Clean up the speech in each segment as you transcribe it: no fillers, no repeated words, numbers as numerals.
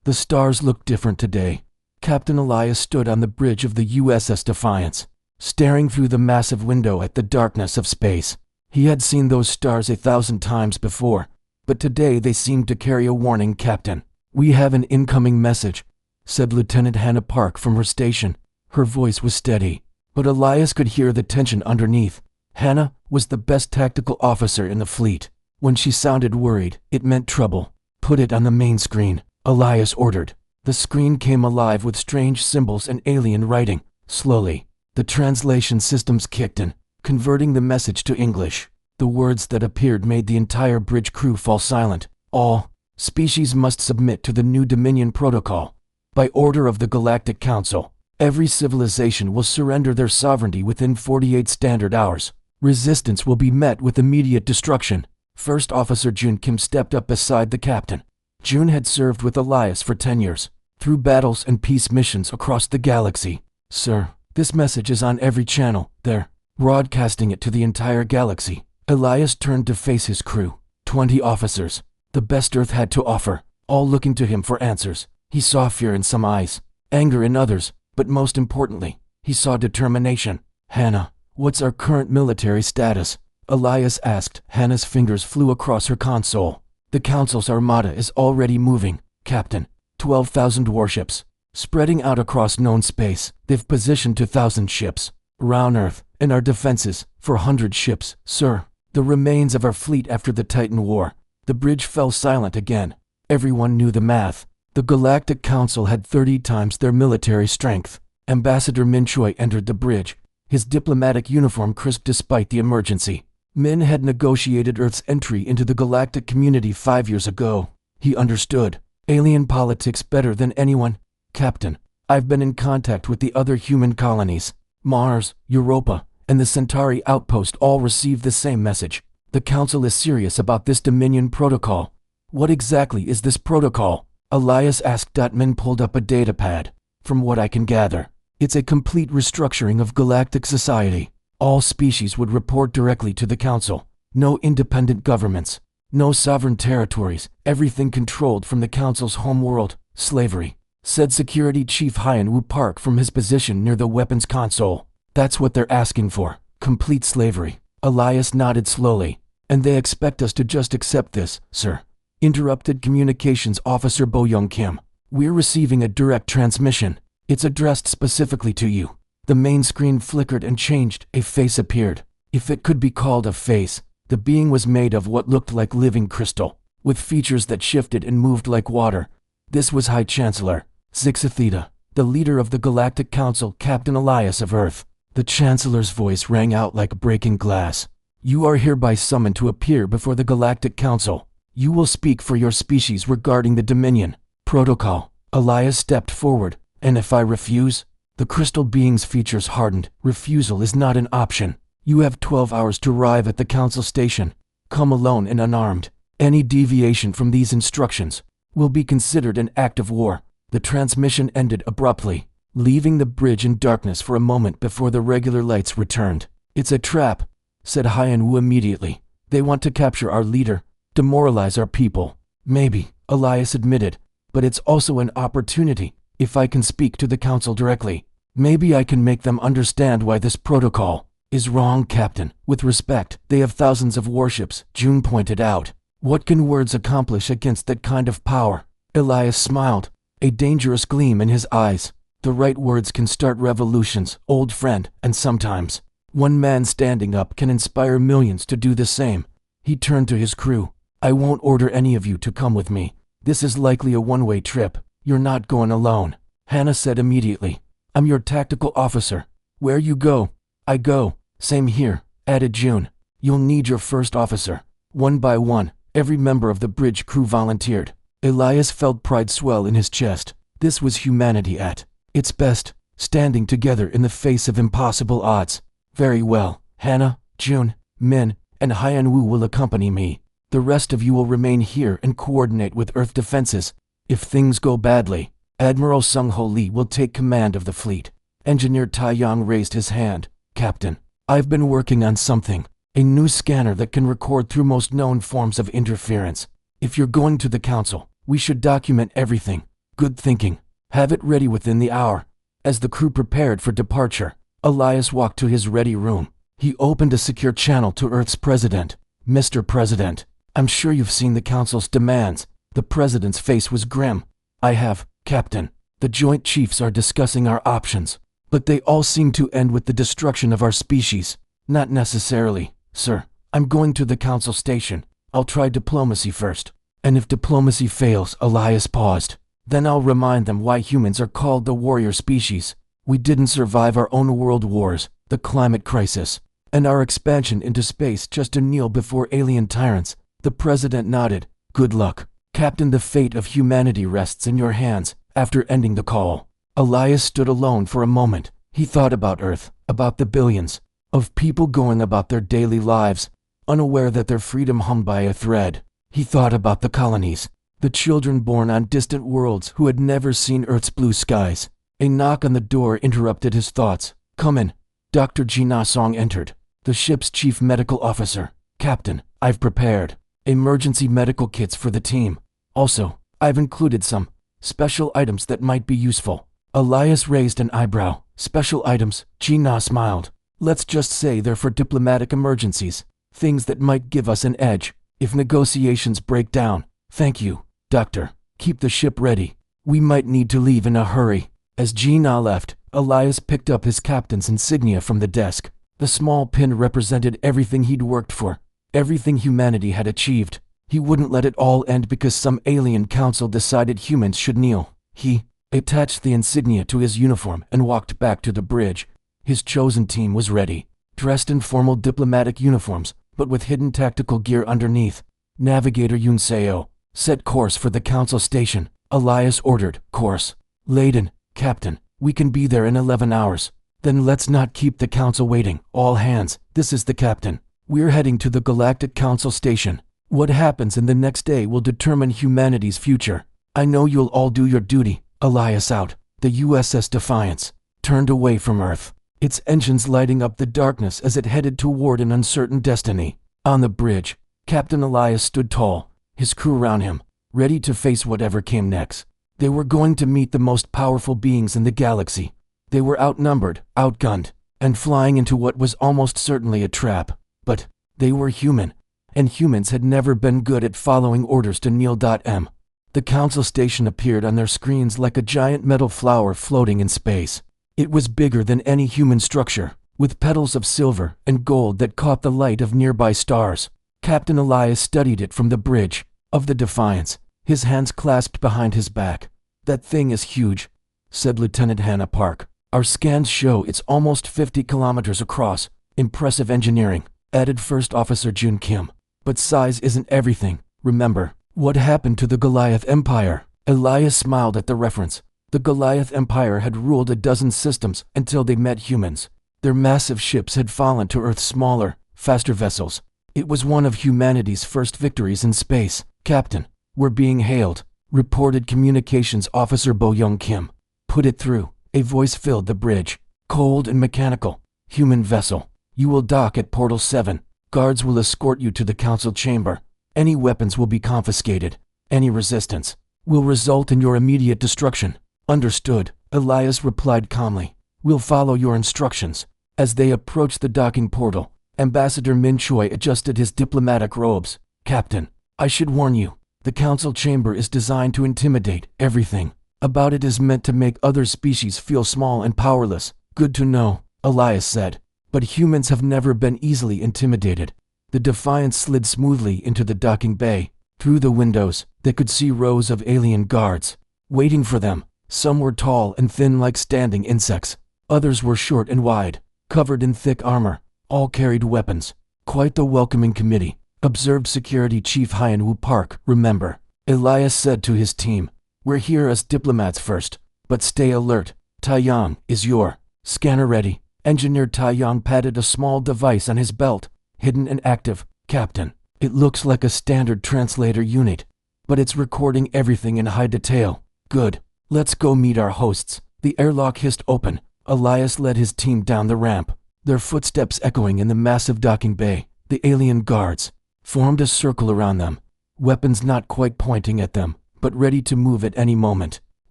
The stars looked different today. Captain Elias stood on the bridge of the USS Defiance, staring through the massive window at the darkness of space. He had seen those stars 1,000 times before, but today they seemed to carry a warning. "Captain, we have an incoming message," said Lieutenant Hannah Park from her station. Her voice was steady, but Elias could hear the tension underneath. Hannah was the best tactical officer in the fleet. When she sounded worried, it meant trouble. "Put it on the main screen," Elias ordered. The screen came alive with strange symbols and alien writing. Slowly, the translation systems kicked in, converting the message to English. The words that appeared made the entire bridge crew fall silent. "All species must submit to the new Dominion Protocol. By order of the Galactic Council, every civilization will surrender their sovereignty within 48 standard hours. Resistance will be met with immediate destruction." First Officer Jun Kim stepped up beside the captain. Jun had served with Elias for 10 years, through battles and peace missions across the galaxy. "Sir, this message is on every channel. They're broadcasting it to the entire galaxy." Elias turned to face his crew. 20 officers, the best Earth had to offer, all looking to him for answers. He saw fear in some eyes, anger in others, but most importantly, he saw determination. "Hannah, what's our current military status?" Elias asked. Hannah's fingers flew across her console. "The Council's armada is already moving, Captain. 12,000 warships, spreading out across known space. They've positioned 2,000 ships around Earth, and our defenses, 400 ships, sir. The remains of our fleet after the Titan War." The bridge fell silent again. Everyone knew the math. The Galactic Council had 30 times their military strength. Ambassador Min Choi entered the bridge, his diplomatic uniform crisp despite the emergency. Min had negotiated Earth's entry into the galactic community 5 years ago. He understood alien politics better than anyone. "Captain, I've been in contact with the other human colonies. Mars, Europa, and the Centauri outpost all received the same message. The Council is serious about this Dominion Protocol." "What exactly is this protocol?" Elias asked. Min pulled up a datapad. "From what I can gather, it's a complete restructuring of galactic society. All species would report directly to the Council. No independent governments, no sovereign territories, everything controlled from the Council's homeworld." "Slavery," said Security Chief Hyan-Woo Park from his position near the weapons console. "That's what they're asking for, complete slavery." Elias nodded slowly. "And they expect us to just accept this, sir," interrupted Communications Officer Bo Young Kim. "We're receiving a direct transmission. It's addressed specifically to you." The main screen flickered and changed. A face appeared. If it could be called a face, the being was made of what looked like living crystal, with features that shifted and moved like water. This was High Chancellor Zixatheta, the leader of the Galactic Council, Captain Elias of Earth. The Chancellor's voice rang out like breaking glass. "You are hereby summoned to appear before the Galactic Council. You will speak for your species regarding the Dominion Protocol." Elias stepped forward. "And if I refuse?" The crystal being's features hardened. "Refusal is not an option. You have 12 hours to arrive at the Council station. Come alone and unarmed. Any deviation from these instructions will be considered an act of war." The transmission ended abruptly, leaving the bridge in darkness for a moment before the regular lights returned. "It's a trap," said Hyan-Woo immediately. "They want to capture our leader, demoralize our people." "Maybe," Elias admitted, "but it's also an opportunity. If I can speak to the Council directly, maybe I can make them understand why this protocol is wrong." "Captain, with respect, they have thousands of warships," June pointed out. "What can words accomplish against that kind of power?" Elias smiled, a dangerous gleam in his eyes. "The right words can start revolutions, old friend, and sometimes one man standing up can inspire millions to do the same." He turned to his crew. "I won't order any of you to come with me. This is likely a one-way trip. You're not going alone." Hannah said immediately. "I'm your tactical officer. Where you go, I go." "Same here," added June. "You'll need your first officer." One by one, every member of the bridge crew volunteered. Elias felt pride swell in his chest. This was humanity at its best, standing together in the face of impossible odds. "Very well. Hannah, June, Min, and Hyan-Woo will accompany me. The rest of you will remain here and coordinate with Earth defenses. If things go badly, Admiral Sung-Ho Lee will take command of the fleet." Engineer Tai Yang raised his hand. "Captain, I've been working on something, a new scanner that can record through most known forms of interference. If you're going to the Council, we should document everything. Good thinking. Have it ready within the hour. As the crew prepared for departure, Elias walked to his ready room. He opened a secure channel to Earth's president. Mr. President, I'm sure you've seen the Council's demands. The president's face was grim. I have, Captain. The Joint Chiefs are discussing our options, but they all seem to end with the destruction of our species. Not necessarily, sir. I'm going to the Council station. I'll try diplomacy first. And if diplomacy fails, Elias paused. Then I'll remind them why humans are called the warrior species. We didn't survive our own world wars, the climate crisis, and our expansion into space just to kneel before alien tyrants. The president nodded. Good luck, Captain. The fate of humanity rests in your hands. After ending the call, Elias stood alone for a moment. He thought about Earth, about the billions of people going about their daily lives, unaware that their freedom hung by a thread. He thought about the colonies, the children born on distant worlds who had never seen Earth's blue skies. A knock on the door interrupted his thoughts. Come in. Dr. Jina Song entered. The ship's chief medical officer. Captain, I've prepared emergency medical kits for the team. Also, I've included some special items that might be useful. Elias raised an eyebrow. Special items? Jina smiled. Let's just say they're for diplomatic emergencies. Things that might give us an edge if negotiations break down. Thank you, Doctor. Keep the ship ready. We might need to leave in a hurry. As Jina left, Elias picked up his captain's insignia from the desk. The small pin represented everything he'd worked for, everything humanity had achieved. He wouldn't let it all end because some alien council decided humans should kneel. He attached the insignia to his uniform and walked back to the bridge. His chosen team was ready, dressed in formal diplomatic uniforms, but with hidden tactical gear underneath. Navigator Yunseo, set course for the council station. Elias ordered. Course laden, Captain. We can be there in 11 hours. Then let's not keep the council waiting. All hands, this is the captain. We're heading to the Galactic Council station. What happens in the next day will determine humanity's future. I know you'll all do your duty. Elias out. The USS Defiance turned away from Earth, its engines lighting up the darkness as it headed toward an uncertain destiny. On the bridge, Captain Elias stood tall, his crew around him, ready to face whatever came next. They were going to meet the most powerful beings in the galaxy. They were outnumbered, outgunned, and flying into what was almost certainly a trap. But they were human, and humans had never been good at following orders to kneel. The council station appeared on their screens like a giant metal flower floating in space. It was bigger than any human structure, with petals of silver and gold that caught the light of nearby stars. Captain Elias studied it from the bridge of the Defiance, his hands clasped behind his back. That thing is huge, said Lieutenant Hannah Park. Our scans show it's almost 50 kilometers across. Impressive engineering, added First Officer Jun Kim. But size isn't everything. Remember what happened to the Goliath Empire? Elias smiled at the reference. The Goliath Empire had ruled a dozen systems until they met humans. Their massive ships had fallen to Earth's smaller, faster vessels. It was one of humanity's first victories in space. Captain, we're being hailed, reported Communications Officer Bo Young Kim. Put it through. A voice filled the bridge. Cold and mechanical. Human vessel. You will dock at Portal 7. Guards will escort you to the council chamber. Any weapons will be confiscated. Any resistance will result in your immediate destruction. Understood, Elias replied calmly. We'll follow your instructions. As they approached the docking portal, Ambassador Min Choi adjusted his diplomatic robes. Captain, I should warn you, the council chamber is designed to intimidate. Everything about it is meant to make other species feel small and powerless. Good to know, Elias said. But humans have never been easily intimidated. The Defiance slid smoothly into the docking bay. Through the windows, they could see rows of alien guards waiting for them. Some were tall and thin like standing insects. Others were short and wide, covered in thick armor. All carried weapons. Quite the welcoming committee, observed Security Chief Hyan-Woo Park. Remember, Elias said to his team, we're here as diplomats first, but stay alert. Taeyang, is your scanner ready? Engineer Taeyang patted a small device on his belt. Hidden and active, Captain. It looks like a standard translator unit, but it's recording everything in high detail. Good. Let's go meet our hosts. The airlock hissed open. Elias led his team down the ramp, their footsteps echoing in the massive docking bay. The alien guards formed a circle around them, weapons not quite pointing at them, but ready to move at any moment.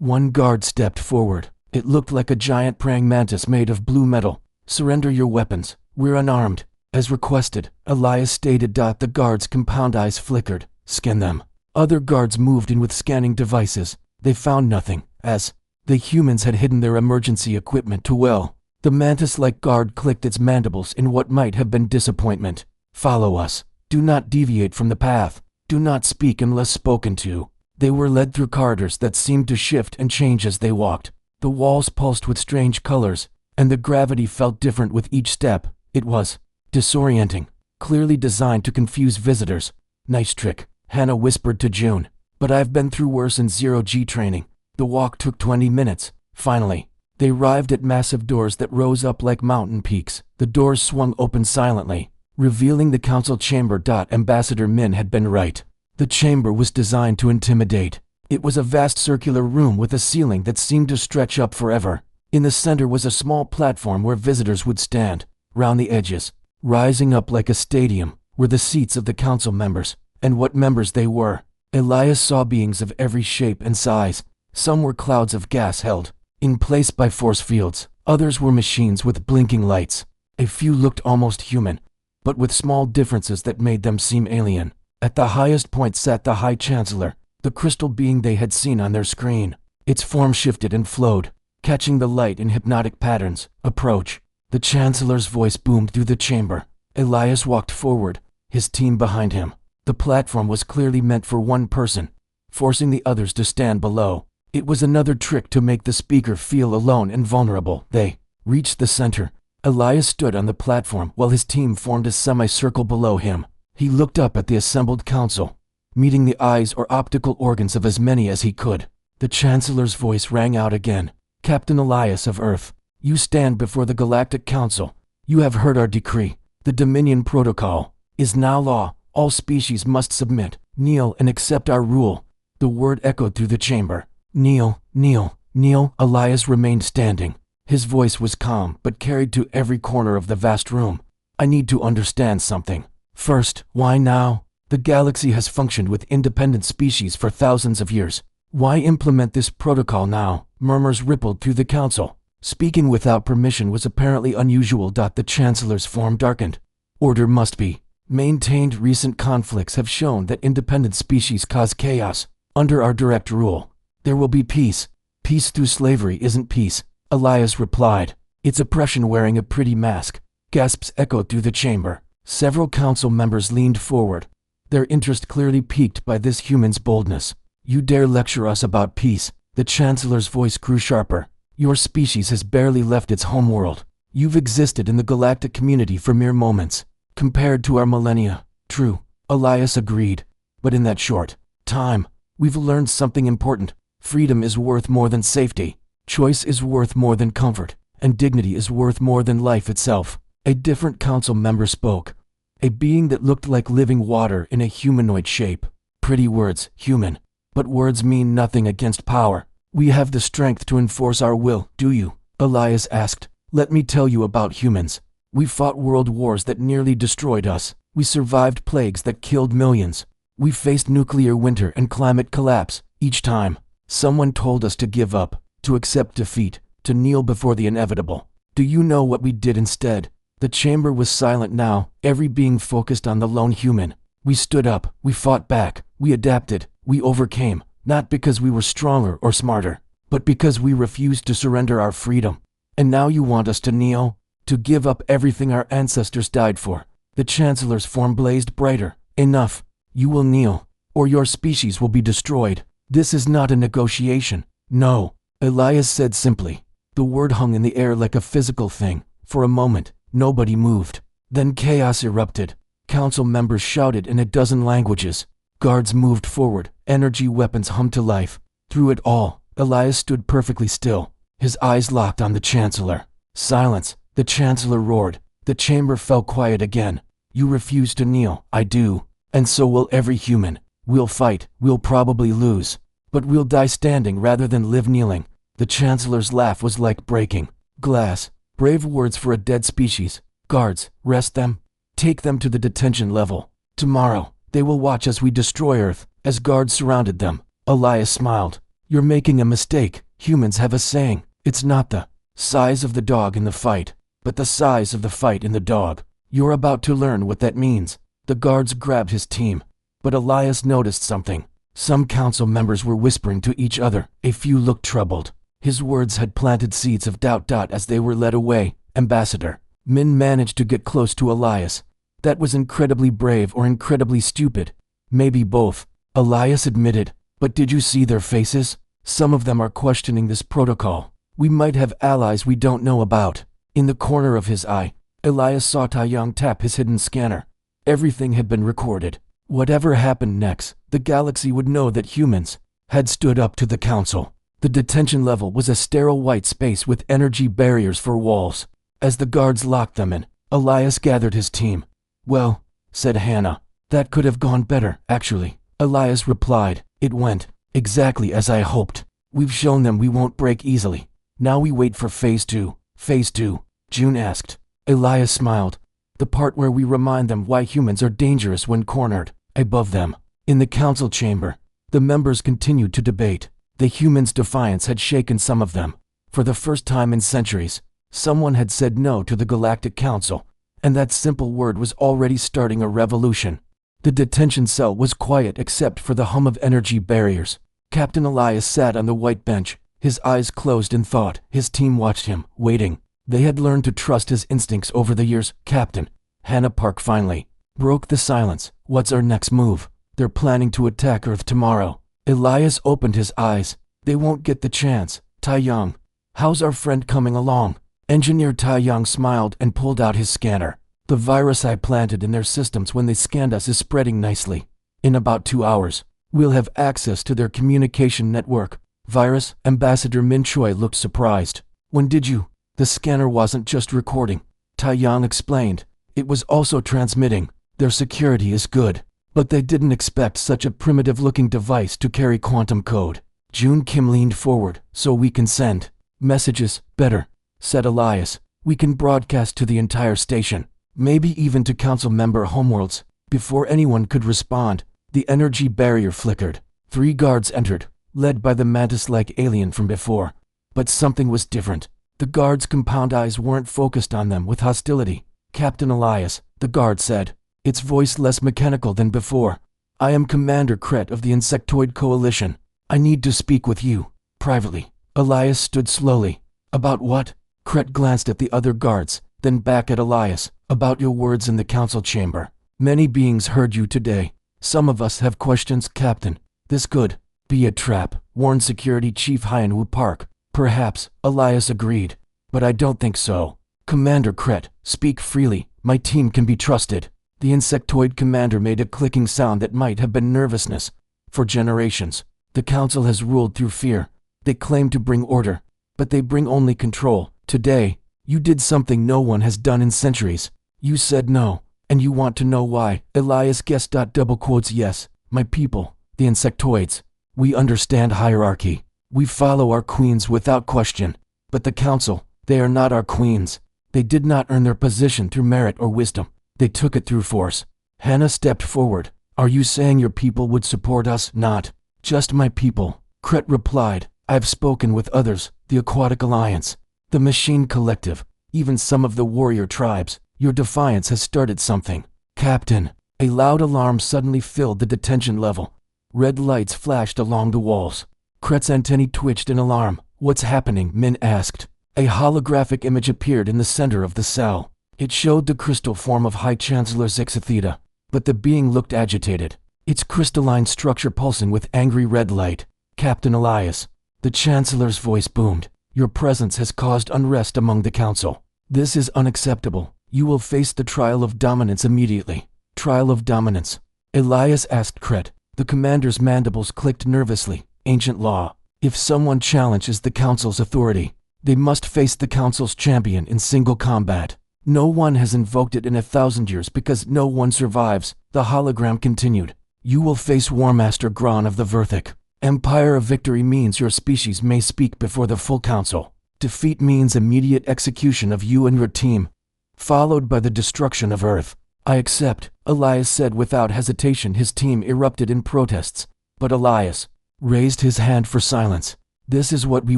One guard stepped forward. It looked like a giant praying mantis made of blue metal. "Surrender your weapons. We're unarmed." As requested, Elias stated. The guards' compound eyes flickered. "Scan them." Other guards moved in with scanning devices. They found nothing, as the humans had hidden their emergency equipment too well. The mantis-like guard clicked its mandibles in what might have been disappointment. "Follow us. Do not deviate from the path. Do not speak unless spoken to." They were led through corridors that seemed to shift and change as they walked. The walls pulsed with strange colors, and the gravity felt different with each step. It was disorienting, clearly designed to confuse visitors. "Nice trick," Hannah whispered to June. "But I've been through worse in zero-G training." The walk took 20 minutes. Finally, they arrived at massive doors that rose up like mountain peaks. The doors swung open silently, revealing the council chamber. Ambassador Min had been right. The chamber was designed to intimidate. It was a vast circular room with a ceiling that seemed to stretch up forever. In the center was a small platform where visitors would stand. Round the edges, rising up like a stadium, were the seats of the council members. And what members they were! Elias saw beings of every shape and size. Some were clouds of gas held in place by force fields. Others were machines with blinking lights. A few looked almost human, but with small differences that made them seem alien. At the highest point sat the High Chancellor, the crystal being they had seen on their screen. Its form shifted and flowed, catching the light in hypnotic patterns. "Approach." The Chancellor's voice boomed through the chamber. Elias walked forward, his team behind him. The platform was clearly meant for one person, forcing the others to stand below. It was another trick to make the speaker feel alone and vulnerable. They reached the center. Elias stood on the platform while his team formed a semicircle below him. He looked up at the assembled council, meeting the eyes or optical organs of as many as he could. The Chancellor's voice rang out again. "Captain Elias of Earth, you stand before the Galactic Council. You have heard our decree. The Dominion Protocol is now law. All species must submit, kneel, and accept our rule." The word echoed through the chamber. "Kneel, kneel, kneel." Elias remained standing. His voice was calm but carried to every corner of the vast room. "I need to understand something. First, why now? The galaxy has functioned with independent species for thousands of years. Why implement this protocol now?" Murmurs rippled through the council. Speaking without permission was apparently unusual. The Chancellor's form darkened. "Order must be maintained. Recent conflicts have shown that independent species cause chaos. Under our direct rule, there will be peace." "Peace through slavery isn't peace," Elias replied. "It's oppression wearing a pretty mask." Gasps echoed through the chamber. Several council members leaned forward, their interest clearly piqued by this human's boldness. "You dare lecture us about peace?" The Chancellor's voice grew sharper. "Your species has barely left its homeworld. You've existed in the galactic community for mere moments, compared to our millennia." "True," Elias agreed. "But in that short time, we've learned something important. Freedom is worth more than safety. Choice is worth more than comfort. And dignity is worth more than life itself." A different council member spoke. A being that looked like living water in a humanoid shape. "Pretty words, human. But words mean nothing against power. We have the strength to enforce our will, do you?" Elias asked. "Let me tell you about humans. We fought world wars that nearly destroyed us. We survived plagues that killed millions. We faced nuclear winter and climate collapse. Each time, someone told us to give up, to accept defeat, to kneel before the inevitable. Do you know what we did instead?" The chamber was silent now, every being focused on the lone human. "We stood up, we fought back, we adapted, we overcame, not because we were stronger or smarter, but because we refused to surrender our freedom. And now you want us to kneel? To give up everything our ancestors died for?" The Chancellor's form blazed brighter. "Enough. You will kneel, or your species will be destroyed. This is not a negotiation." "No," Elias said simply. The word hung in the air like a physical thing. For a moment, nobody moved. Then chaos erupted. Council members shouted in a dozen languages. Guards moved forward, energy weapons hummed to life. Through it all, Elias stood perfectly still, his eyes locked on the Chancellor. "Silence," the Chancellor roared. The chamber fell quiet again. "You refuse to kneel. I do. And so will every human. We'll fight, we'll probably lose. But we'll die standing rather than live kneeling." The Chancellor's laugh was like breaking glass. "Brave words for a dead species. Guards, rest them. Take them to the detention level. Tomorrow, they will watch as we destroy Earth." As guards surrounded them, Elias smiled. You're making a mistake. Humans have a saying. It's not the size of the dog in the fight, but the size of the fight in the dog. You're about to learn what that means. The guards grabbed his team, but Elias noticed something. Some council members were whispering to each other. A few looked troubled. His words had planted seeds of doubt. As they were led away, Ambassador Min managed to get close to Elias. That was incredibly brave or incredibly stupid. Maybe both, Elias admitted. But did you see their faces? Some of them are questioning this protocol. We might have allies we don't know about. In the corner of his eye, Elias saw Taiyang tap his hidden scanner. Everything had been recorded. Whatever happened next, the galaxy would know that humans had stood up to the council. The detention level was a sterile white space with energy barriers for walls. As the guards locked them in, Elias gathered his team. "Well," said Hannah, "that could have gone better, actually." Elias replied, "It went exactly as I hoped. We've shown them we won't break easily. Now we wait for Phase 2. Phase 2? June asked. Elias smiled. "The part where we remind them why humans are dangerous when cornered." Above them, in the council chamber, the members continued to debate. The humans' defiance had shaken some of them. For the first time in centuries, someone had said no to the Galactic Council, and that simple word was already starting a revolution. The detention cell was quiet except for the hum of energy barriers. Captain Elias sat on the white bench, his eyes closed in thought. His team watched him, waiting. They had learned to trust his instincts over the years. "Captain," Hannah Park finally broke the silence. "What's our next move?" "They're planning to attack Earth tomorrow." Elias opened his eyes. "They won't get the chance." "Taiyang, how's our friend coming along?" Engineer Taiyang smiled and pulled out his scanner. "The virus I planted in their systems when they scanned us is spreading nicely. In about 2 hours, we'll have access to their communication network." "Virus?" Ambassador Min Choi looked surprised. "When did you?" "The scanner wasn't just recording," Taiyang explained. "It was also transmitting. Their security is good, but they didn't expect such a primitive-looking device to carry quantum code." June Kim leaned forward. "So we can send messages better," said Elias. "We can broadcast to the entire station, maybe even to council member homeworlds." Before anyone could respond, the energy barrier flickered. 3 guards entered, led by the mantis-like alien from before. But something was different. The guards' compound eyes weren't focused on them with hostility. "Captain Elias," the guard said, its voice less mechanical than before. "I am Commander Kret of the Insectoid Coalition. I need to speak with you, privately." Elias stood slowly. "About what?" Kret glanced at the other guards, then back at Elias. "About your words in the council chamber. Many beings heard you today. Some of us have questions, Captain. This could be a trap," warned Security Chief Hyanwu Park. "Perhaps," Elias agreed, "but I don't think so." "Commander Kret, speak freely. My team can be trusted." The insectoid commander made a clicking sound that might have been nervousness. "For generations, the council has ruled through fear. They claim to bring order, but they bring only control. Today, you did something no one has done in centuries. You said no, and you want to know why." Elias guessed. Double quotes. "Yes, my people, the insectoids. We understand hierarchy. We follow our queens without question. But the council, they are not our queens. They did not earn their position through merit or wisdom. They took it through force." Hannah stepped forward. "Are you saying your people would support us?" "Not just my people," Kret replied. "I've spoken with others, the Aquatic Alliance, the Machine Collective, even some of the warrior tribes. Your defiance has started something." "Captain!" A loud alarm suddenly filled the detention level. Red lights flashed along the walls. Kret's antennae twitched in alarm. "What's happening?" Min asked. A holographic image appeared in the center of the cell. It showed the crystal form of High Chancellor Zixatheta, but the being looked agitated, its crystalline structure pulsing with angry red light. "Captain Elias," the Chancellor's voice boomed, "your presence has caused unrest among the council. This is unacceptable. You will face the trial of dominance immediately." "Trial of dominance?" Elias asked Kret. The commander's mandibles clicked nervously. "Ancient law. If someone challenges the council's authority, they must face the council's champion in single combat. No one has invoked it in 1,000 years because no one survives." The hologram continued. "You will face War Master Gron of the Verthic. Empire of Victory means your species may speak before the full council. Defeat means immediate execution of you and your team, followed by the destruction of Earth." "I accept," Elias said without hesitation. His team erupted in protests. "But Elias, raised his hand for silence. This is what we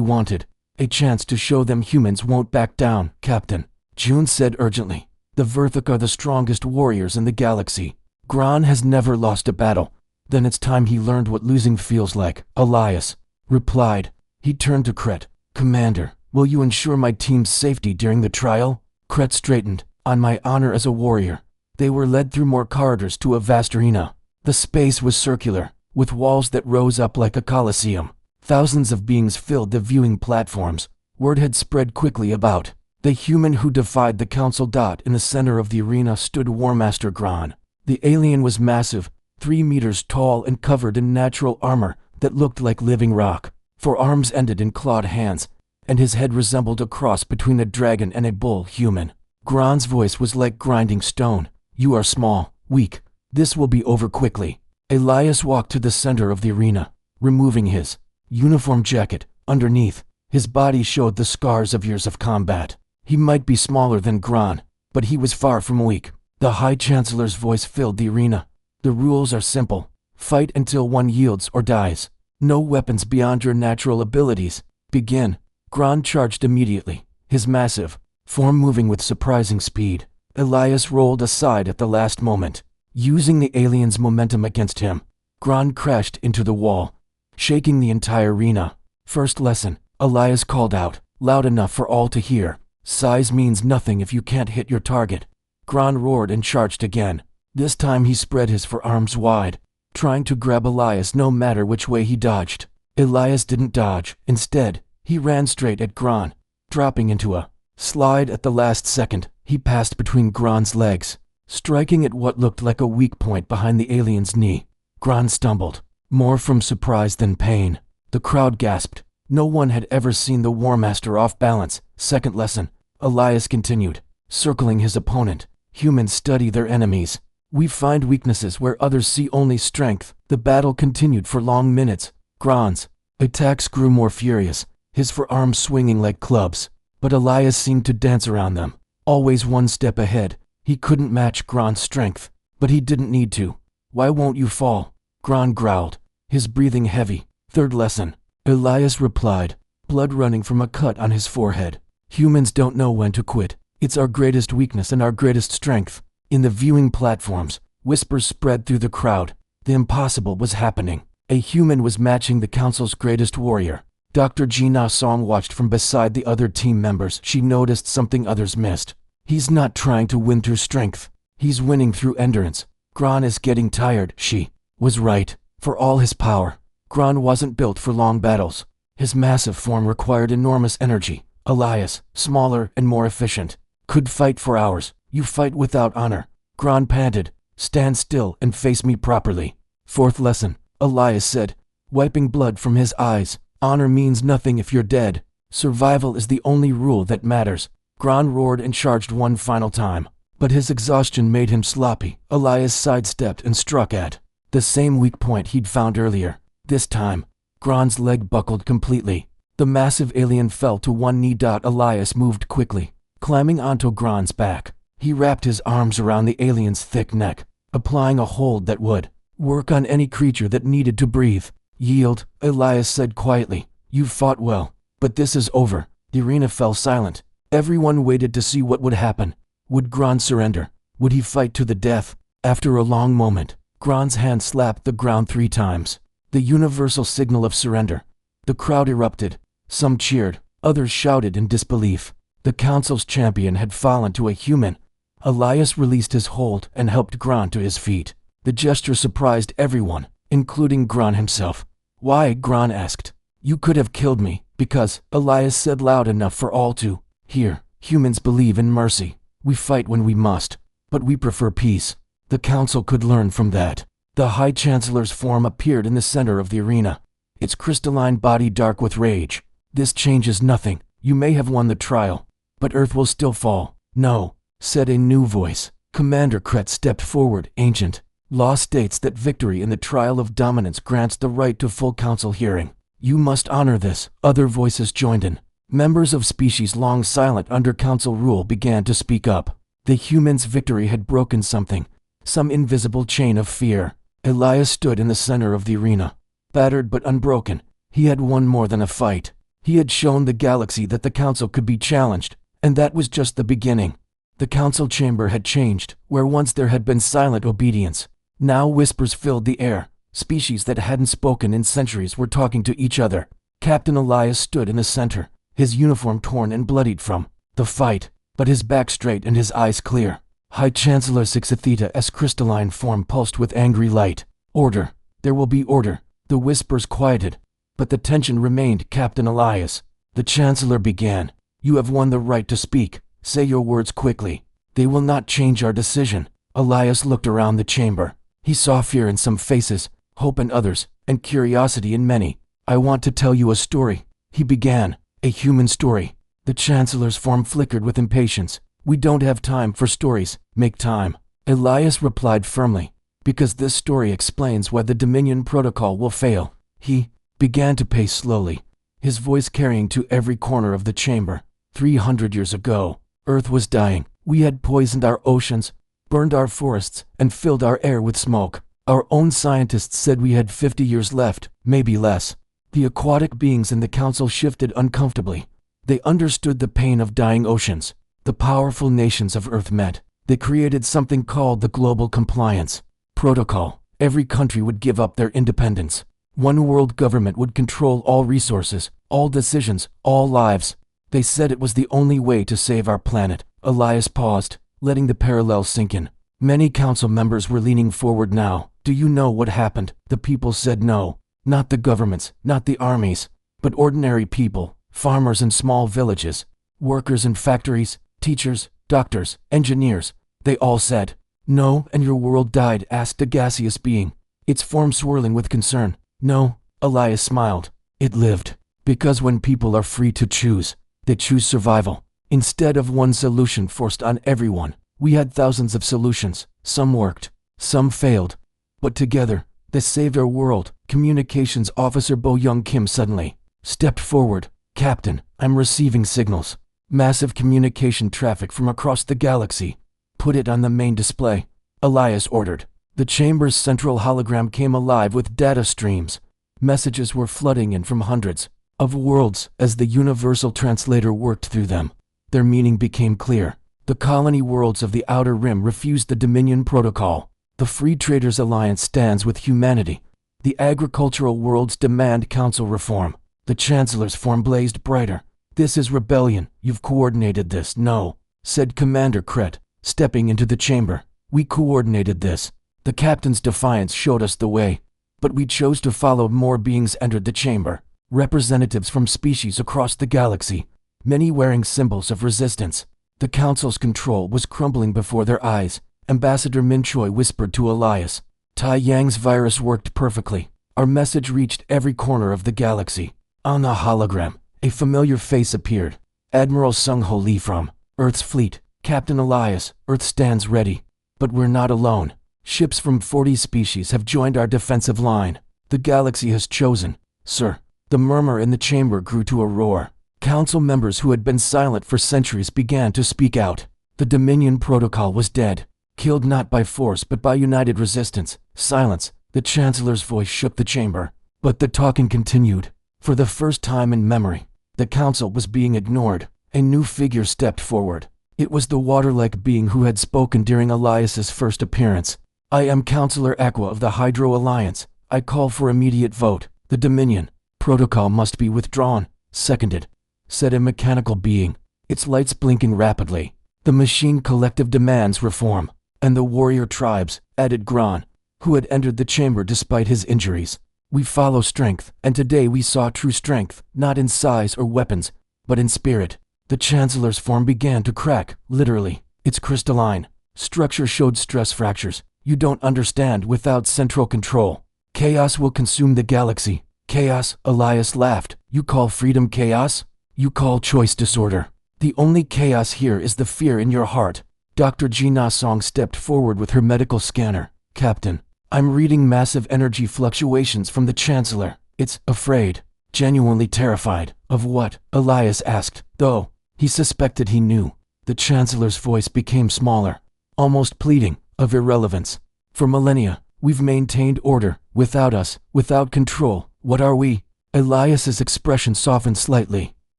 wanted. A chance to show them humans won't back down, Captain. June said urgently. The Verthuk are the strongest warriors in the galaxy. Gran has never lost a battle. Then it's time he learned what losing feels like, Elias replied. He turned to Kret. Commander, will you ensure my team's safety during the trial? Kret straightened. On my honor as a warrior. They were led through more corridors to a vast arena. The space was circular, with walls that rose up like a coliseum. Thousands of beings filled the viewing platforms. Word had spread quickly about. The human who defied the council. In the center of the arena stood Warmaster Gran. The alien was massive, 3 meters tall and covered in natural armor that looked like living rock. For arms ended in clawed hands, and his head resembled a cross between a dragon and a bull human. Gran's voice was like grinding stone. You are small, weak. This will be over quickly. Elias walked to the center of the arena, removing his uniform jacket. Underneath, his body showed the scars of years of combat. He might be smaller than Gran, but he was far from weak. The High Chancellor's voice filled the arena. The rules are simple. Fight until one yields or dies. No weapons beyond your natural abilities. Begin. Gran charged immediately, his massive form moving with surprising speed. Elias rolled aside at the last moment, using the alien's momentum against him. Gran crashed into the wall, shaking the entire arena. First lesson, Elias called out, loud enough for all to hear. Size means nothing if you can't hit your target. Gran roared and charged again. This time he spread his forearms wide, trying to grab Elias no matter which way he dodged. Elias didn't dodge. Instead, he ran straight at Gran, dropping into a slide at the last second. He passed between Gran's legs, striking at what looked like a weak point behind the alien's knee. Gran stumbled, more from surprise than pain. The crowd gasped. No one had ever seen the Warmaster off balance. Second lesson, Elias continued, circling his opponent. Humans study their enemies. We find weaknesses where others see only strength. The battle continued for long minutes. Gran's attacks grew more furious, his forearms swinging like clubs. But Elias seemed to dance around them, always one step ahead. He couldn't match Gran's strength, but he didn't need to. Why won't you fall? Gran growled, his breathing heavy. Third lesson, Elias replied, blood running from a cut on his forehead. Humans don't know when to quit. It's our greatest weakness and our greatest strength. In the viewing platforms, whispers spread through the crowd. The impossible was happening. A human was matching the council's greatest warrior. Dr. Gina Song watched from beside the other team members. She noticed something others missed. He's not trying to win through strength. He's winning through endurance. Gran is getting tired. She was right. For all his power, Gran wasn't built for long battles. His massive form required enormous energy. Elias, smaller and more efficient, could fight for hours. You fight without honor. Gran panted. Stand still and face me properly. Fourth lesson, Elias said, wiping blood from his eyes. Honor means nothing if you're dead. Survival is the only rule that matters. Gran roared and charged one final time, but his exhaustion made him sloppy. Elias sidestepped and struck at the same weak point he'd found earlier. This time, Gran's leg buckled completely. The massive alien fell to one knee. Elias moved quickly, climbing onto Gran's back. He wrapped his arms around the alien's thick neck, applying a hold that would work on any creature that needed to breathe. Yield, Elias said quietly. You've fought well, but this is over. The arena fell silent. Everyone waited to see what would happen. Would Gran surrender? Would he fight to the death? After a long moment, Gran's hand slapped the ground 3 times. The universal signal of surrender. The crowd erupted. Some cheered, others shouted in disbelief. The council's champion had fallen to a human. Elias released his hold and helped Gran to his feet. The gesture surprised everyone, including Gran himself. Why? Gran asked. You could have killed me, because, Elias said loud enough for all to hear. Humans believe in mercy. We fight when we must, but we prefer peace. The council could learn from that. The High Chancellor's form appeared in the center of the arena, its crystalline body dark with rage. This changes nothing. You may have won the trial, but Earth will still fall. No, said a new voice. Commander Kret stepped forward. Ancient law states that victory in the trial of dominance grants the right to full council hearing. You must honor this. Other voices joined in. Members of species long silent under council rule began to speak up. The human's victory had broken something, some invisible chain of fear. Elias stood in the center of the arena, battered but unbroken. He had won more than a fight. He had shown the galaxy that the council could be challenged, and that was just the beginning. The council chamber had changed. Where once there had been silent obedience, now whispers filled the air. Species that hadn't spoken in centuries were talking to each other. Captain Elias stood in the center, his uniform torn and bloodied from the fight, but his back straight and his eyes clear. High Chancellor Sixatheta's crystalline form pulsed with angry light. Order. There will be order. The whispers quieted, but the tension remained. Captain Elias, the Chancellor began. You have won the right to speak. Say your words quickly. They will not change our decision. Elias looked around the chamber. He saw fear in some faces, hope in others, and curiosity in many. I want to tell you a story, he began. A human story. The Chancellor's form flickered with impatience. We don't have time for stories. Make time. Elias replied firmly. Because this story explains why the Dominion Protocol will fail. He began to pace slowly, his voice carrying to every corner of the chamber. 300 years ago, Earth was dying. We had poisoned our oceans, burned our forests, and filled our air with smoke. Our own scientists said we had 50 years left, maybe less. The aquatic beings in the council shifted uncomfortably. They understood the pain of dying oceans. The powerful nations of Earth met. They created something called the Global Compliance Protocol. Every country would give up their independence. One world government would control all resources, all decisions, all lives. They said it was the only way to save our planet. Elias paused, letting the parallel sink in. Many council members were leaning forward now. Do you know what happened? The people said no. Not the governments, not the armies, but ordinary people, farmers in small villages, workers in factories, teachers, doctors, engineers. They all said, no, and your world died, asked a gaseous being, its form swirling with concern. No, Elias smiled. It lived. Because when people are free to choose, they choose survival. Instead of one solution forced on everyone, we had thousands of solutions. Some worked, some failed. But together, they saved our world. Communications Officer Bo Young Kim suddenly stepped forward. Captain, I'm receiving signals. Massive communication traffic from across the galaxy. Put it on the main display. Elias ordered. The chamber's central hologram came alive with data streams. Messages were flooding in from hundreds of worlds as the universal translator worked through them. Their meaning became clear. The colony worlds of the Outer Rim refused the Dominion Protocol. The Free Traders Alliance stands with humanity. The agricultural worlds demand council reform. The Chancellor's form blazed brighter. This is rebellion. You've coordinated this. No, said Commander Kret, stepping into the chamber. We coordinated this. The captain's defiance showed us the way. But we chose to follow. More beings entered the chamber. Representatives from species across the galaxy, many wearing symbols of resistance. The council's control was crumbling before their eyes. Ambassador Min Choi whispered to Elias. Tai Yang's virus worked perfectly. Our message reached every corner of the galaxy. On the hologram, a familiar face appeared. Admiral Sung Ho Lee from Earth's fleet. Captain Elias, Earth stands ready. But we're not alone. Ships from 40 species have joined our defensive line. The galaxy has chosen. Sir. The murmur in the chamber grew to a roar. Council members who had been silent for centuries began to speak out. The Dominion Protocol was dead. Killed not by force but by united resistance. Silence. The Chancellor's voice shook the chamber. But the talking continued. For the first time in memory, the council was being ignored. A new figure stepped forward. It was the water-like being who had spoken during Elias's first appearance. I am Councillor Aqua of the Hydro Alliance. I call for immediate vote. The Dominion Protocol must be withdrawn. Seconded, said a mechanical being, its lights blinking rapidly. The machine collective demands reform. And the warrior tribes, added Gran, who had entered the chamber despite his injuries. We follow strength, and today we saw true strength, not in size or weapons, but in spirit. The Chancellor's form began to crack, literally. Its crystalline structure showed stress fractures. You don't understand. Without central control, chaos will consume the galaxy. Chaos, Elias laughed. You call freedom chaos? You call choice disorder. The only chaos here is the fear in your heart. Dr. Jina Song stepped forward with her medical scanner. Captain, I'm reading massive energy fluctuations from the Chancellor. It's afraid, genuinely terrified. Of what? Elias asked, though he suspected he knew. The Chancellor's voice became smaller, almost pleading, of irrelevance. For millennia, We've maintained order. Without us, without control, what are we? Elias's expression softened slightly.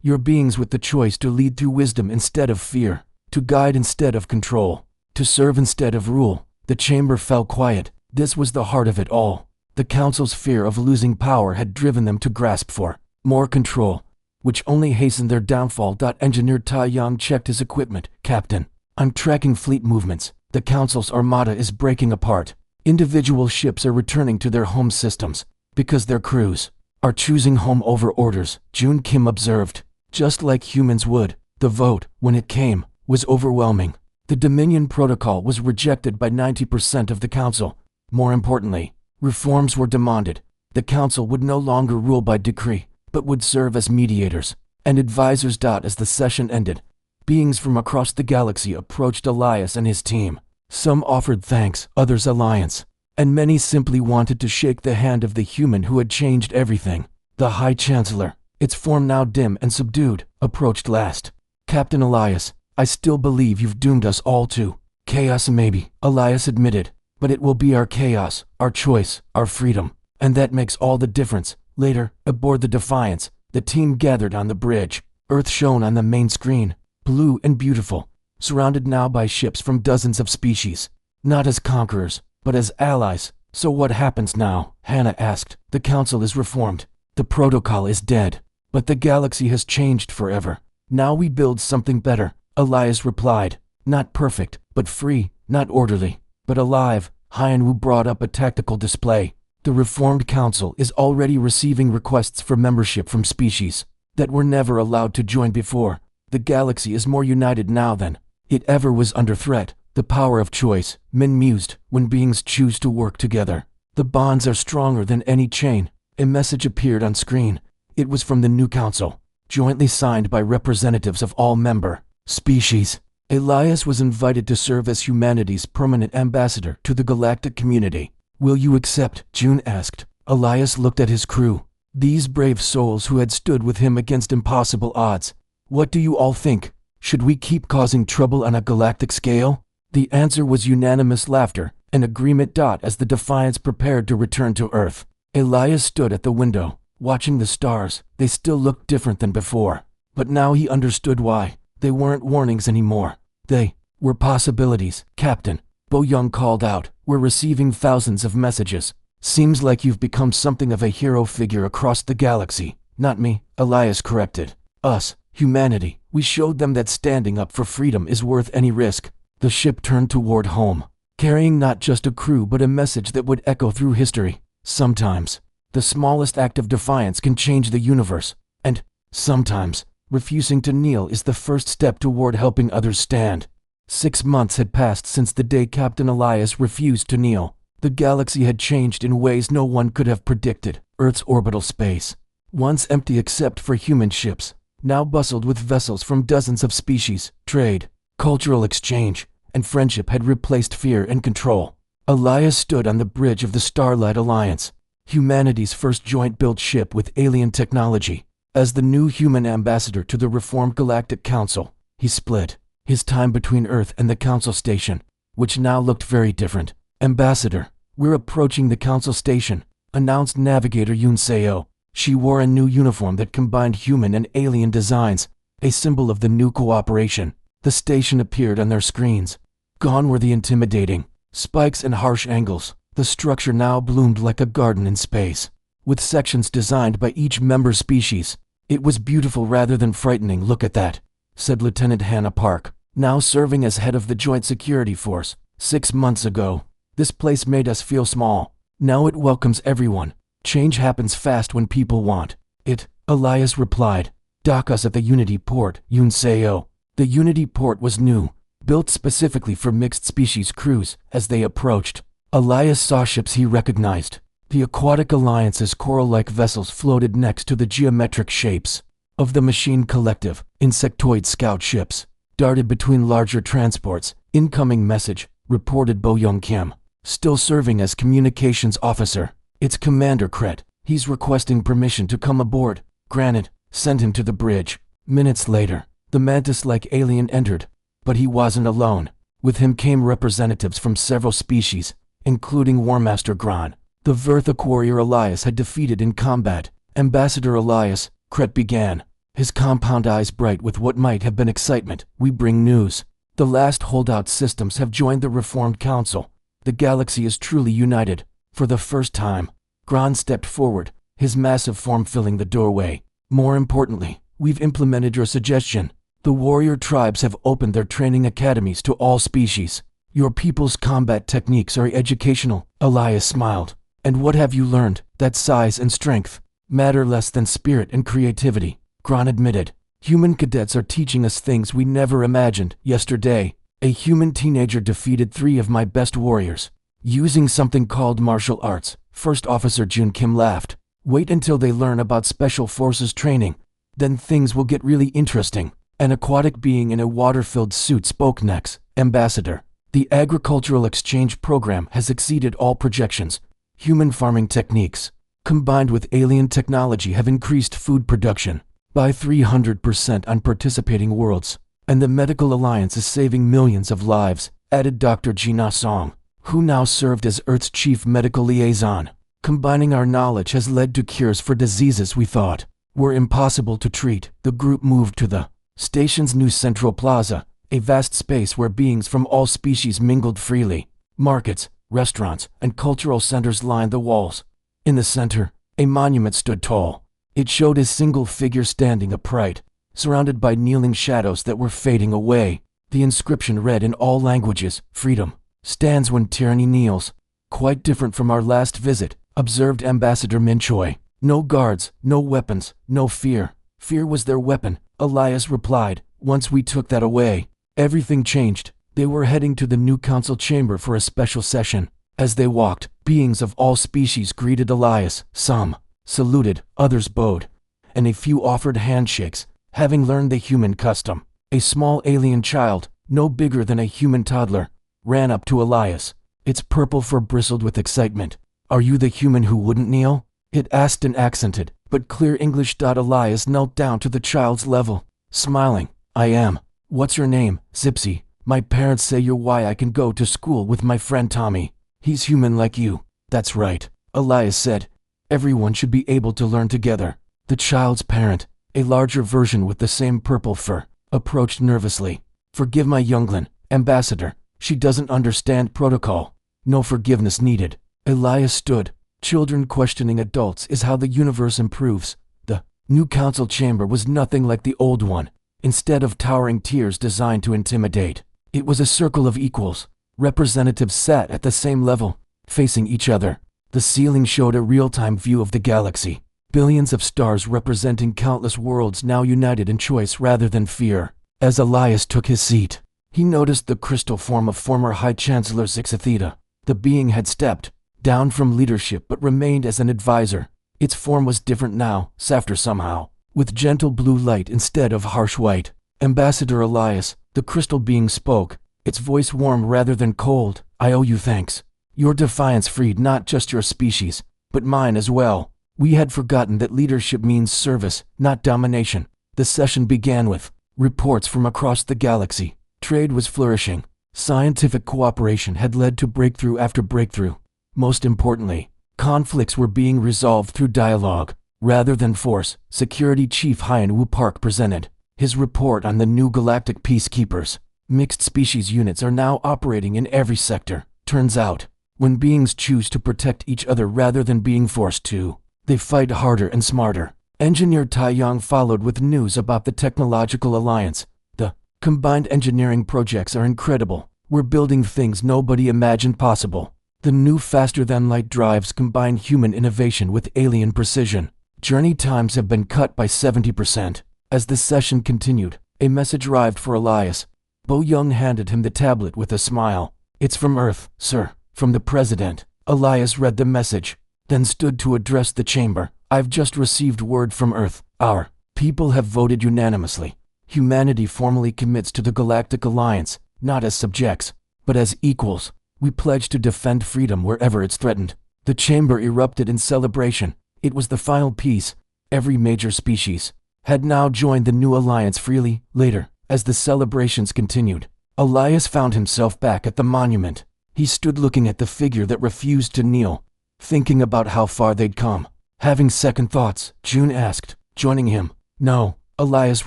You're beings with the choice to lead through wisdom instead of fear, to guide instead of control, to serve instead of rule. The chamber fell quiet. This was the heart of it all. The Council's fear of losing power had driven them to grasp for more control, which only hastened their downfall. Engineer Tai Yang checked his equipment. Captain, I'm tracking fleet movements. The Council's armada is breaking apart. Individual ships are returning to their home systems because their crews are choosing home over orders, Jun Kim observed. Just like humans would. The vote, when it came, was overwhelming. The Dominion Protocol was rejected by 90% of the Council. More importantly, reforms were demanded. The Council would no longer rule by decree, but would serve as mediators and advisors. As the session ended, beings from across the galaxy approached Elias and his team. Some offered thanks, others alliance, and many simply wanted to shake the hand of the human who had changed everything. The High Chancellor, its form now dim and subdued, approached last. Captain Elias, I still believe you've doomed us all to chaos. Maybe, Elias admitted, but it will be our chaos, our choice, our freedom, and that makes all the difference. Later, aboard the Defiance, the team gathered on the bridge. Earth shone on the main screen, blue and beautiful, surrounded now by ships from dozens of species, not as conquerors, but as allies. So what happens now? Hannah asked. The Council is reformed. The protocol is dead, but the galaxy has changed forever. Now we build something better, Elias replied. Not perfect, but free, not orderly, but alive. Hyanwu brought up a tactical display. The reformed Council is already receiving requests for membership from species that were never allowed to join before. The galaxy is more united now than it ever was under threat. The power of choice, Min mused, when beings choose to work together. The bonds are stronger than any chain. A message appeared on screen. It was from the new Council, jointly signed by representatives of all member species. Elias was invited to serve as humanity's permanent ambassador to the galactic community. Will you accept? June asked. Elias looked at his crew, these brave souls who had stood with him against impossible odds. What do you all think? Should we keep causing trouble on a galactic scale? The answer was unanimous laughter and agreement. As the Defiance prepared to return to Earth, Elias stood at the window, watching the stars. They still looked different than before, but now he understood why. They weren't warnings anymore. They were possibilities. Captain, Bo Young called out, we're receiving thousands of messages. Seems like you've become something of a hero figure across the galaxy. Not me, Elias corrected. Us, humanity. We showed them that standing up for freedom is worth any risk. The ship turned toward home, carrying not just a crew but a message that would echo through history. Sometimes, the smallest act of defiance can change the universe, and sometimes, refusing to kneel is the first step toward helping others stand. 6 months had passed since the day Captain Elias refused to kneel. The galaxy had changed in ways no one could have predicted. Earth's orbital space, once empty except for human ships, now bustled with vessels from dozens of species. Trade, cultural exchange, and friendship had replaced fear and control. Elias stood on the bridge of the Starlight Alliance, humanity's first joint-built ship with alien technology. As the new human ambassador to the reformed Galactic Council, he split his time between Earth and the Council Station, which now looked very different. Ambassador, we're approaching the Council Station, announced Navigator Yun Seo. She wore a new uniform that combined human and alien designs, a symbol of the new cooperation. The station appeared on their screens. Gone were the intimidating spikes and harsh angles. The structure now bloomed like a garden in space, with sections designed by each member species. It was beautiful rather than frightening. Look at that, said Lieutenant Hannah Park, now serving as head of the Joint Security Force. 6 months ago, this place made us feel small. Now it welcomes everyone. Change happens fast when people want it, Elias replied. Dock us at the Unity Port, Yun Seo. The Unity Port was new, built specifically for mixed species crews. As they approached, Elias saw ships he recognized. The Aquatic Alliance's coral-like vessels floated next to the geometric shapes of the Machine Collective. Insectoid scout ships darted between larger transports. Incoming message, reported Bo Young Kim, still serving as communications officer. It's Commander Kret. He's requesting permission to come aboard. Granted, send him to the bridge. Minutes later, the mantis-like alien entered, but he wasn't alone. With him came representatives from several species, including War Master Gran. The Verthic warrior Elias had defeated in combat. Ambassador Elias, Kret began, his compound eyes bright with what might have been excitement. We bring news. The last holdout systems have joined the Reformed Council. The galaxy is truly united. For the first time, Gran stepped forward, his massive form filling the doorway. More importantly, we've implemented your suggestion. The warrior tribes have opened their training academies to all species. Your people's combat techniques are educational. Elias smiled. And what have you learned? That size and strength matter less than spirit and creativity, Gran admitted. Human cadets are teaching us things we never imagined. Yesterday, a human teenager defeated 3 of my best warriors, using something called martial arts. First Officer Jun Kim laughed. Wait until they learn about special forces training. Then things will get really interesting. An aquatic being in a water-filled suit spoke next. Ambassador, the agricultural exchange program has exceeded all projections. Human farming techniques, combined with alien technology, have increased food production by 300% on participating worlds. And the Medical Alliance is saving millions of lives, added Dr. Jina Song, who now served as Earth's chief medical liaison. Combining our knowledge has led to cures for diseases we thought were impossible to treat. The group moved to the station's new central plaza, a vast space where beings from all species mingled freely. Markets, restaurants, and cultural centers lined the walls. In the center, a monument stood tall. It showed a single figure standing upright, surrounded by kneeling shadows that were fading away. The inscription read in all languages, "Freedom stands when tyranny kneels." Quite different from our last visit, observed Ambassador Min Choi. No guards, no weapons, no fear. Fear was their weapon, Elias replied. Once we took that away, everything changed. They were heading to the new council chamber for a special session. As they walked, beings of all species greeted Elias. Some saluted, others bowed, and a few offered handshakes, having learned the human custom. A small alien child, no bigger than a human toddler, ran up to Elias. Its purple fur bristled with excitement. Are you the human who wouldn't kneel? It asked in accented, but clear English. Elias knelt down to the child's level, smiling. I am. What's your name? Zipsy. My parents say you're why I can go to school with my friend Tommy. He's human like you. That's right, Elias said. Everyone should be able to learn together. The child's parent, a larger version with the same purple fur, approached nervously. Forgive my youngling, Ambassador. She doesn't understand protocol. No forgiveness needed. Elias stood. Children questioning adults is how the universe improves. The new council chamber was nothing like the old one. Instead of towering tiers designed to intimidate, it was a circle of equals. Representatives sat at the same level, facing each other. The ceiling showed a real-time view of the galaxy. Billions of stars representing countless worlds now united in choice rather than fear. As Elias took his seat, he noticed the crystal form of former High Chancellor Zixatheta. The being had stepped down from leadership but remained as an advisor. Its form was different now, softer somehow, with gentle blue light instead of harsh white. Ambassador Elias, the crystal being spoke, its voice warm rather than cold. I owe you thanks. Your defiance freed not just your species, but mine as well. We had forgotten that leadership means service, not domination. The session began with reports from across the galaxy. Trade was flourishing. Scientific cooperation had led to breakthrough after breakthrough. Most importantly, conflicts were being resolved through dialogue, rather than force. Security Chief Hyen Wu Park presented his report on the new Galactic Peacekeepers. Mixed species units are now operating in every sector. Turns out, when beings choose to protect each other rather than being forced to, they fight harder and smarter. Engineer Tai Yang followed with news about the Technological Alliance. The combined engineering projects are incredible. We're building things nobody imagined possible. The new faster-than-light drives combine human innovation with alien precision. Journey times have been cut by 70%. As the session continued, a message arrived for Elias. Bo Young handed him the tablet with a smile. It's from Earth, sir, from the President. Elias read the message, then stood to address the chamber. I've just received word from Earth. Our people have voted unanimously. Humanity formally commits to the Galactic Alliance, not as subjects, but as equals. We pledge to defend freedom wherever it's threatened. The chamber erupted in celebration. It was the final piece. Every major species had now joined the new alliance freely. Later, as the celebrations continued, Elias found himself back at the monument. He stood looking at the figure that refused to kneel, thinking about how far they'd come. Having second thoughts, June asked, joining him. No, Elias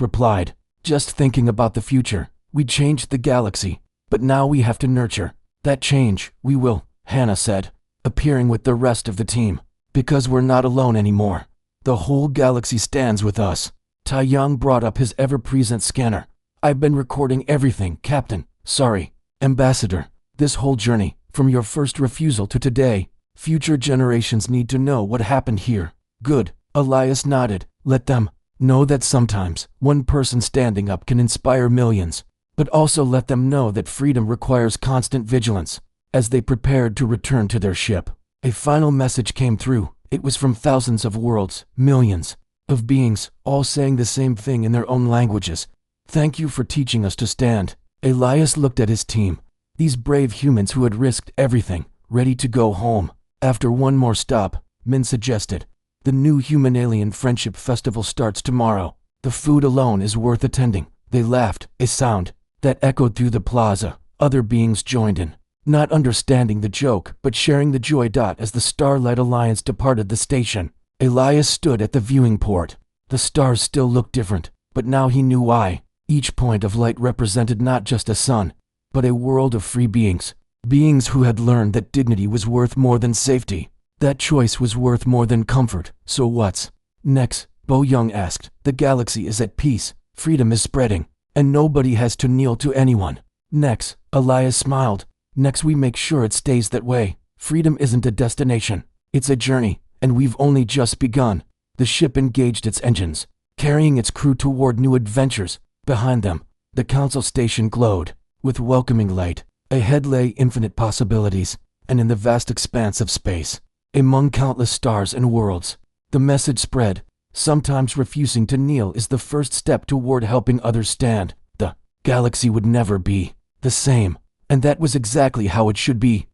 replied. Just thinking about the future. We changed the galaxy, but now we have to nurture that change. We will, Hannah said, appearing with the rest of the team. Because we're not alone anymore. The whole galaxy stands with us. Tai Yang brought up his ever-present scanner. I've been recording everything, Captain. Sorry, Ambassador. This whole journey, from your first refusal to today, future generations need to know what happened here. Good. Elias nodded. Let them know that sometimes one person standing up can inspire millions, but also let them know that freedom requires constant vigilance. As they prepared to return to their ship, a final message came through. It was from thousands of worlds, millions of beings, all saying the same thing in their own languages. Thank you for teaching us to stand. Elias looked at his team, these brave humans who had risked everything, ready to go home. After one more stop, Min suggested, the new Human-Alien Friendship Festival starts tomorrow. The food alone is worth attending. They laughed, a sound that echoed through the plaza. Other beings joined in, not understanding the joke, but sharing the joy. As the Starlight Alliance departed the station, Elias stood at the viewing port. The stars still looked different, but now he knew why. Each point of light represented not just a sun, but a world of free beings. Beings who had learned that dignity was worth more than safety. That choice was worth more than comfort. So what's next? Bo Young asked. The galaxy is at peace, freedom is spreading, and nobody has to kneel to anyone. Next, Elias smiled. Next we make sure it stays that way. Freedom isn't a destination, it's a journey, and we've only just begun. The ship engaged its engines, carrying its crew toward new adventures. Behind them, the council station glowed with welcoming light. Ahead lay infinite possibilities, and in the vast expanse of space, among countless stars and worlds, the message spread. Sometimes refusing to kneel is the first step toward helping others stand. The galaxy would never be the same, and that was exactly how it should be.